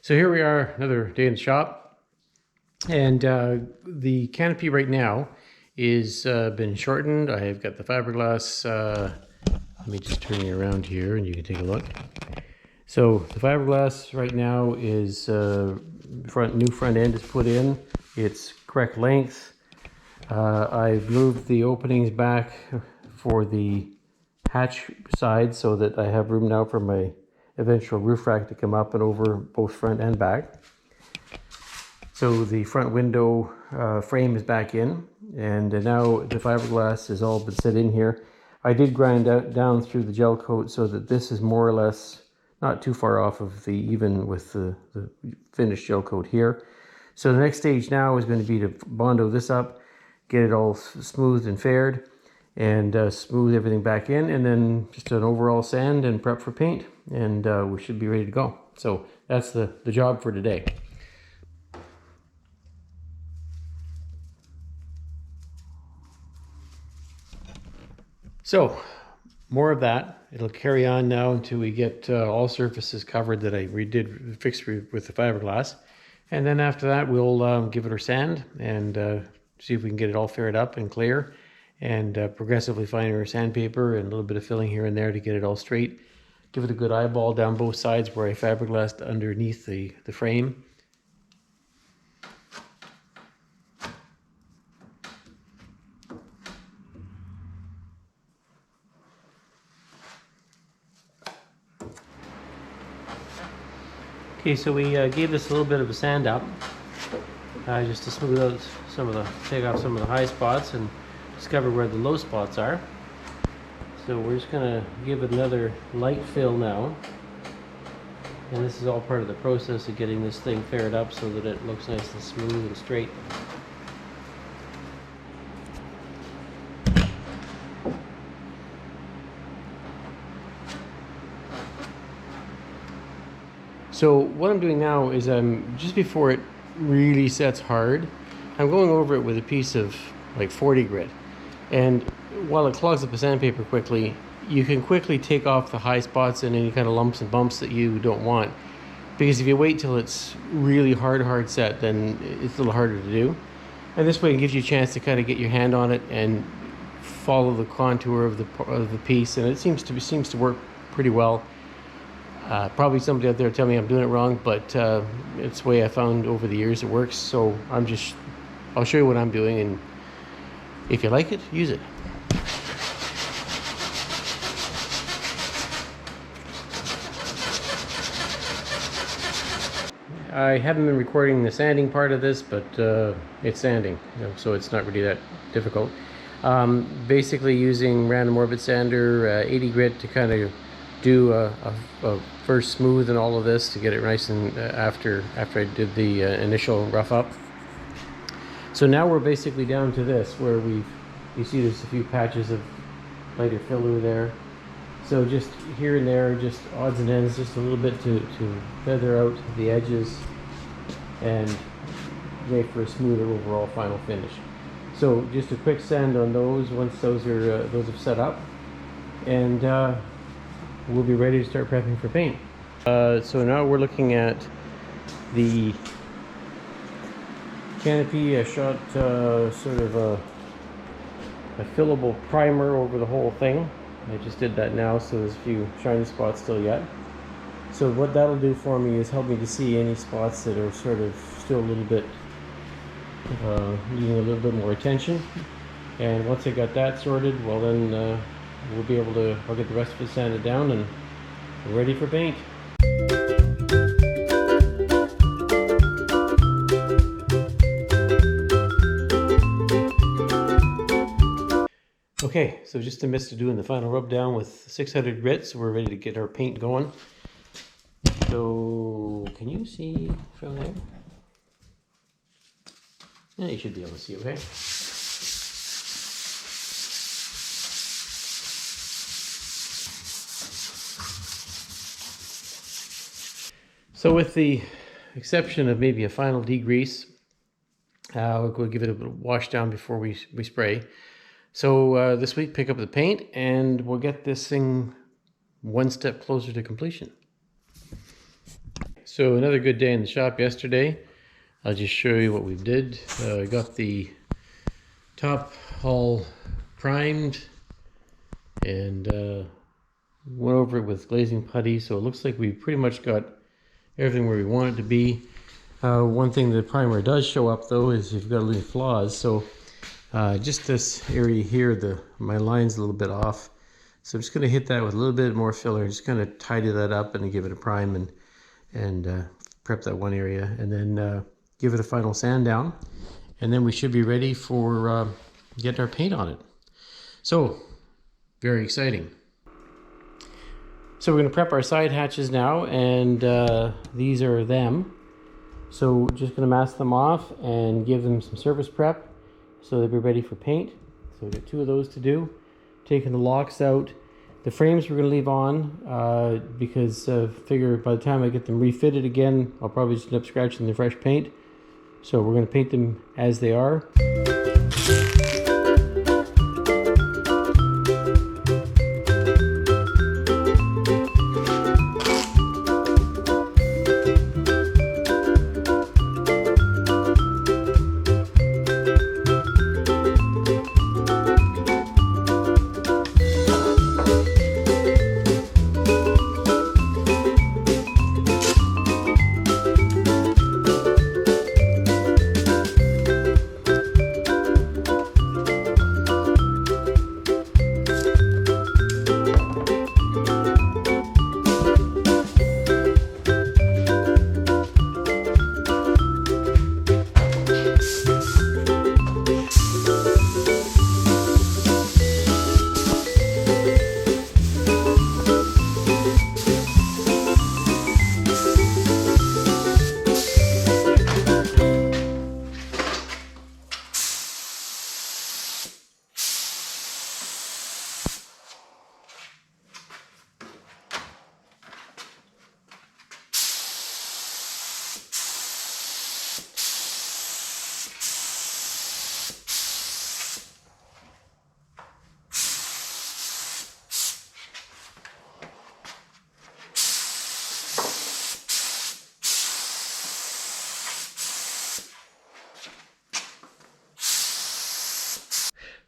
So here we are, another day in the shop, and the canopy right now is been shortened. I have got the fiberglass. Let me just turn you around here, and you can take a look. So the fiberglass right now is new front end is put in. It's correct length. I've moved the openings back for the hatch side so that I have room now for my eventual roof rack to come up and over both front and back. So the front window frame is back in, and now the fiberglass has all been set in here. I did grind down through the gel coat so that this is more or less not too far off of the even with the finished gel coat here. So the next stage now is going to be to bondo this up, get it all smoothed and faired, and smooth everything back in, and then just an overall sand and prep for paint, and we should be ready to go. So that's the job for today. So more of that. It'll carry on now until we get all surfaces covered that I fixed with the fiberglass, and then after that we'll give it our sand and see if we can get it all faired up and clear, and progressively fine our sandpaper and a little bit of filling here and there to get it all straight. Give it a good eyeball down both sides where I fiberglassed underneath the frame. Okay, so we gave this a little bit of a sand up just to smooth out take off some of the high spots and discover where the low spots are. So we're just going to give it another light fill now, and this is all part of the process of getting this thing faired up so that it looks nice and smooth and straight. So what I'm doing now is just before it really sets hard, I'm going over it with a piece of like 40 grit, and while it clogs up the sandpaper quickly, you can quickly take off the high spots and any kind of lumps and bumps that you don't want, because if you wait till it's really hard set, then it's a little harder to do, and this way it gives you a chance to kind of get your hand on it and follow the contour of the piece, and it seems to work pretty well. Probably somebody out there tell me I'm doing it wrong, but it's the way I found over the years it works. So I'll show you what I'm doing, and if you like it, use it. I haven't been recording the sanding part of this, but it's sanding, so it's not really that difficult. Basically using random orbit sander, 80 grit to kind of do a first smooth and all of this to get it nice, and after I did the initial rough up. So now we're basically down to this where you see there's a few patches of lighter filler there. So just here and there, just odds and ends, just a little bit to feather out the edges and make for a smoother overall final finish. So just a quick sand on those once those have set up, and we'll be ready to start prepping for paint. So now we're looking at the canopy. I shot sort of a fillable primer over the whole thing. I just did that now, so there's a few shiny spots still yet. So what that'll do for me is help me to see any spots that are sort of still a little bit needing a little bit more attention. And once I got that sorted, well then we'll be able to, I'll get the rest of it sanded down and we're ready for paint. Okay, so just in the midst of doing the final rub down with 600 grit, so we're ready to get our paint going. So, can you see from there? Yeah, you should be able to see, okay? So with the exception of maybe a final degrease, we'll give it a bit of wash down before we spray. So this week, pick up the paint and we'll get this thing one step closer to completion. So another good day in the shop yesterday. I'll just show you what we did. I got the top hull primed and went over it with glazing putty, so it looks like we pretty much got everything where we want it to be. One thing the primer does show up though is you've got little flaws. So just this area here, my line's a little bit off. So I'm just going to hit that with a little bit more filler, just kind of tidy that up and give it a prime and prep that one area, and then give it a final sand down, and then we should be ready for getting our paint on it. So very exciting. So we're going to prep our side hatches now, and these are them. So just going to mask them off and give them some surface prep so they'll be ready for paint. So we've got 2 of those to do. Taking the locks out. The frames we're going to leave on because figure by the time I get them refitted again, I'll probably just end up scratching the fresh paint. So we're going to paint them as they are.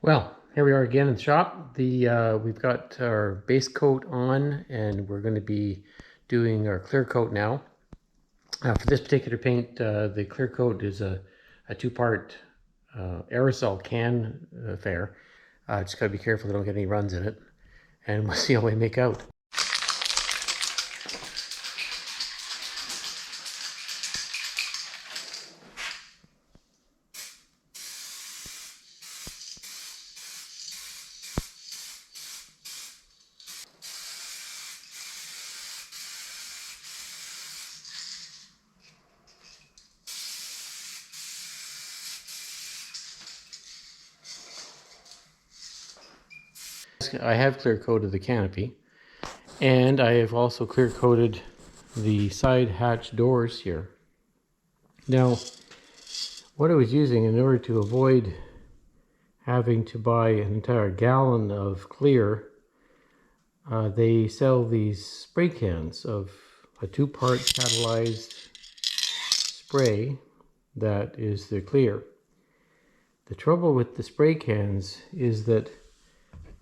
Well, here we are again in the shop. We've got our base coat on, and we're going to be doing our clear coat now. For this particular paint, the clear coat is a 2-part aerosol can affair. Just got to be careful they don't get any runs in it, and we'll see how we make out. I have clear coated the canopy, and I have also clear coated the side hatch doors here. Now, what I was using in order to avoid having to buy an entire gallon of clear, they sell these spray cans of a 2-part catalyzed spray that is the clear. The trouble with the spray cans is that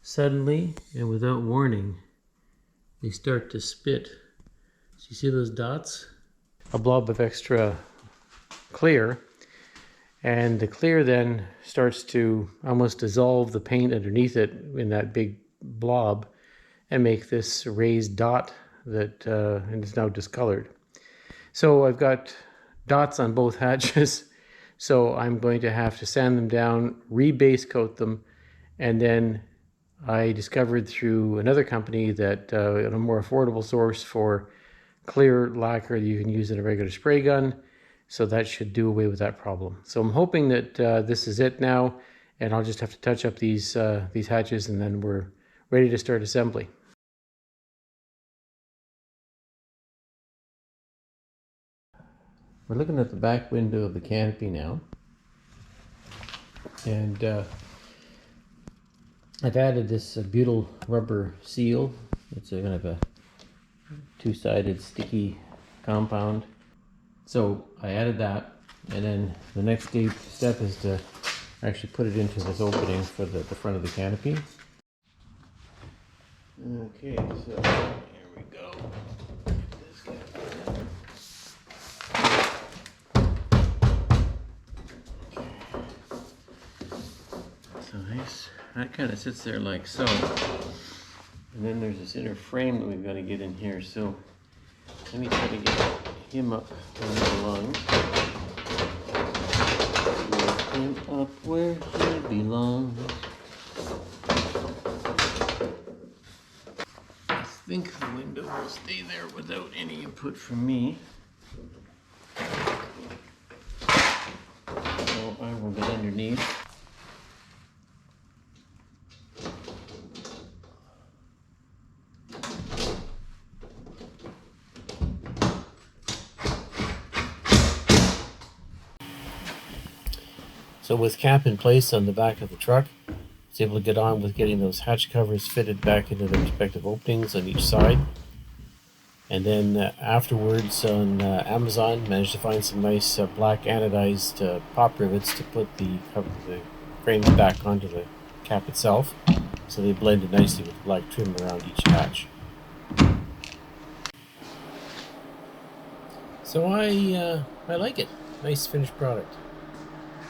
suddenly and without warning, they start to spit. So you see those dots? A blob of extra clear, and the clear then starts to almost dissolve the paint underneath it in that big blob and make this raised dot that and it's now discolored. So I've got dots on both hatches, so I'm going to have to sand them down, re-base coat them, and then I discovered through another company that a more affordable source for clear lacquer that you can use in a regular spray gun, so that should do away with that problem. So I'm hoping that this is it now, and I'll just have to touch up these hatches, and then we're ready to start assembly. We're looking at the back window of the canopy now, and I've added this butyl rubber seal. It's a kind of a 2-sided sticky compound. So I added that, and then the next step is to actually put it into this opening for the front of the canopy. Okay, so here we go. This guy. So nice. That kind of sits there like so. And then there's this inner frame that we've got to get in here. So let me try to get him up where he belongs. Get him up where he belongs. I think the window will stay there without any input from me. So I will get underneath. So with cap in place on the back of the truck, I was able to get on with getting those hatch covers fitted back into their respective openings on each side. And then afterwards on Amazon, managed to find some nice black anodized pop rivets to put the frames back onto the cap itself, so they blended nicely with black trim around each hatch. So I like it. Nice finished product.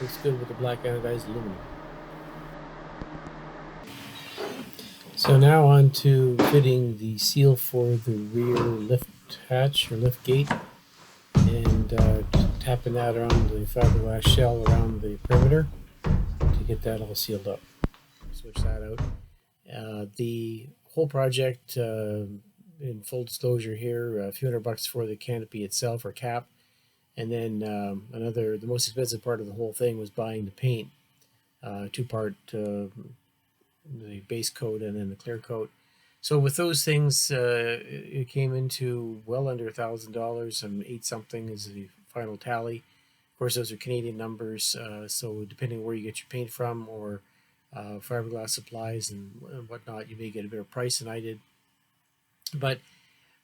Looks good with the black anodized aluminum. So now on to fitting the seal for the rear lift hatch or lift gate, and tapping that around the fiberglass shell around the perimeter to get that all sealed up. Switch that out. The whole project, in full disclosure here, a few $100 for the canopy itself or cap. And then the most expensive part of the whole thing was buying the paint, two-part, the base coat and then the clear coat. So with those things, it came into well under $1,000, and 8 something is the final tally. Of course, those are Canadian numbers, so depending where you get your paint from or fiberglass supplies and whatnot, you may get a better price than I did. But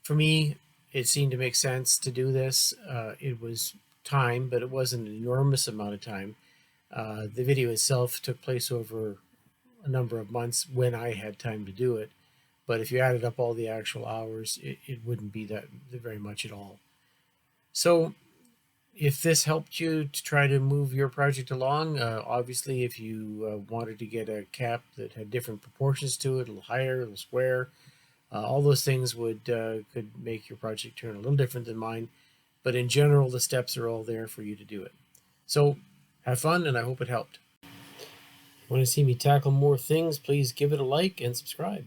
for me, it seemed to make sense to do this. It was time, but it wasn't an enormous amount of time. The video itself took place over a number of months when I had time to do it. But if you added up all the actual hours, it wouldn't be that very much at all. So if this helped you to try to move your project along, obviously if you wanted to get a cap that had different proportions to it, a little higher, a little square, all those things could make your project turn a little different than mine, but in general, the steps are all there for you to do it. So have fun, and I hope it helped. Want to see me tackle more things, please give it a like and subscribe.